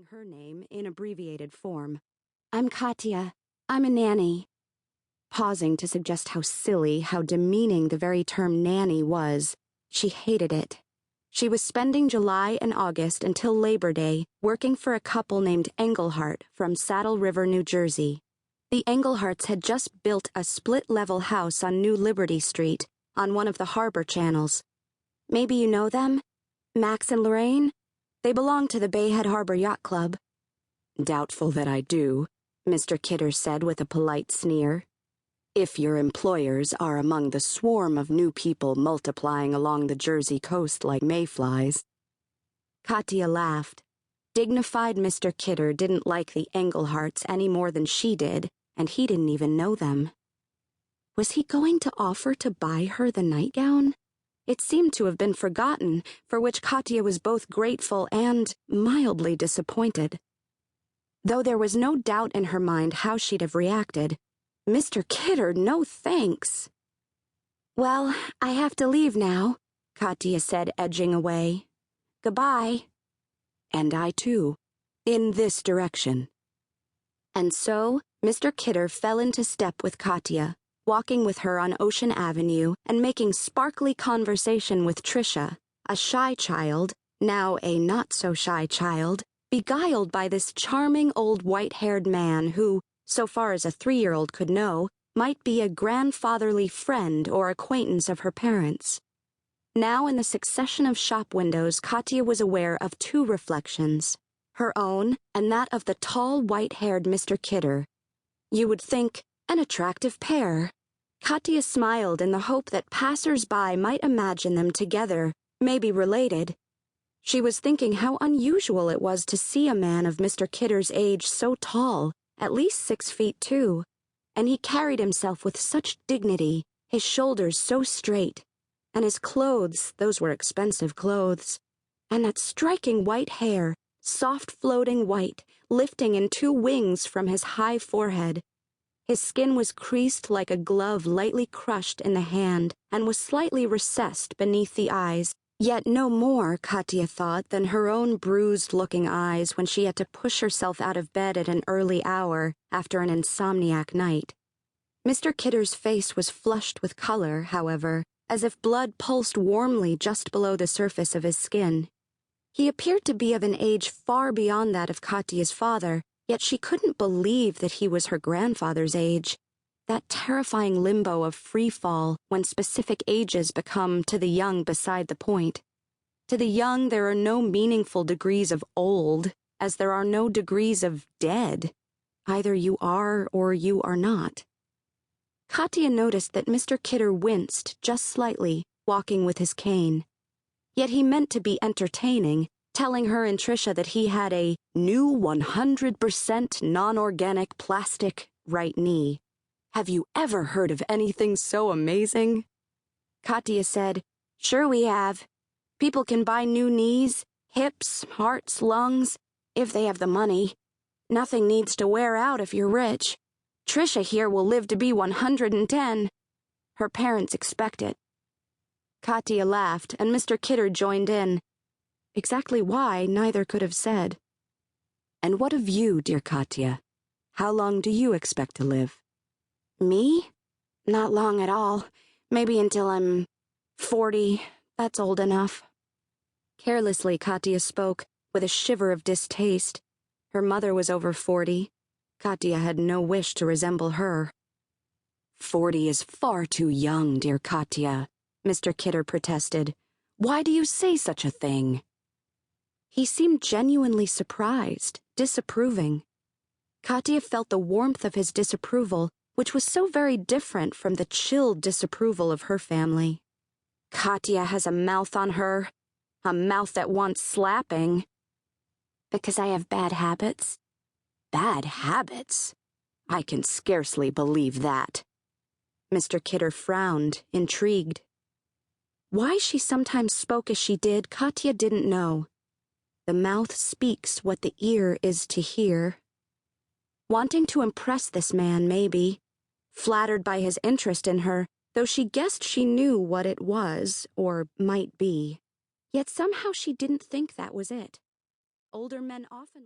spelling her name in abbreviated form. "I'm Katya. I'm a nanny." Pausing to suggest how silly, how demeaning the very term nanny was. She hated it. She was spending July and August until Labor Day working for a couple named Englehart from Saddle River, New Jersey. The Engleharts had just built a split-level house on New Liberty Street, on one of the harbor channels. Maybe you know them? Max and Lorraine? They belong to the Bayhead Harbor Yacht Club. "Doubtful that I do," Mr. Kidder said with a polite sneer. "If your employers are among the swarm of new people multiplying along the Jersey coast like mayflies." Katya laughed. Dignified Mr. Kidder didn't like the Engleharts any more than she did, and he didn't even know them. Was he going to offer to buy her the nightgown? It seemed to have been forgotten, for which Katya was both grateful and mildly disappointed. Though there was no doubt in her mind how she'd have reacted. "Mr. Kidder, no thanks." "Well, I have to leave now," Katya said, edging away. "Goodbye." "And I too. In this direction." And so, Mr. Kidder fell into step with Katya, walking with her on Ocean Avenue and making sparkly conversation with Tricia, a shy child, now a not-so-shy child, beguiled by this charming old white-haired man who, so far as a 3-year-old could know, might be a grandfatherly friend or acquaintance of her parents. Now in the succession of shop windows, Katya was aware of two reflections, her own and that of the tall, white-haired Mr. Kidder. You would think, an attractive pair. Katya smiled in the hope that passers-by might imagine them together, maybe related. She was thinking how unusual it was to see a man of Mr. Kidder's age so tall, at least 6 feet 2, and he carried himself with such dignity, his shoulders so straight, and his clothes, those were expensive clothes, and that striking white hair, soft floating white, lifting in 2 wings from his high forehead. His skin was creased like a glove lightly crushed in the hand, and was slightly recessed beneath the eyes, yet no more, Katya thought, than her own bruised-looking eyes when she had to push herself out of bed at an early hour after an insomniac night. Mr. Kidder's face was flushed with color, however, as if blood pulsed warmly just below the surface of his skin. He appeared to be of an age far beyond that of Katya's father, yet she couldn't believe that he was her grandfather's age. That terrifying limbo of free fall when specific ages become to the young beside the point. To the young there are no meaningful degrees of old, as there are no degrees of dead. Either you are or you are not. Katya noticed that Mr. Kidder winced just slightly, walking with his cane. Yet he meant to be entertaining, telling her and Tricia that he had a new 100% non-organic plastic right knee. "Have you ever heard of anything so amazing?" Katya said, "Sure we have. People can buy new knees, hips, hearts, lungs, if they have the money. Nothing needs to wear out if you're rich. Tricia here will live to be 110. Her parents expect it." Katya laughed, and Mr. Kidder joined in. Exactly why, neither could have said. "And what of you, dear Katya? How long do you expect to live?" "Me? Not long at all. Maybe until I'm 40. That's old enough." Carelessly, Katya spoke, with a shiver of distaste. Her mother was over 40. Katya had no wish to resemble her. "40 is far too young, dear Katya," Mr. Kidder protested. "Why do you say such a thing?" He seemed genuinely surprised, disapproving. Katya felt the warmth of his disapproval, which was so very different from the chilled disapproval of her family. Katya has a mouth on her, a mouth that wants slapping. "Because I have bad habits?" "Bad habits? I can scarcely believe that." Mr. Kidder frowned, intrigued. Why she sometimes spoke as she did, Katya didn't know. The mouth speaks what the ear is to hear. Wanting to impress this man, maybe. Flattered by his interest in her, though she guessed she knew what it was, or might be. Yet somehow she didn't think that was it. Older men often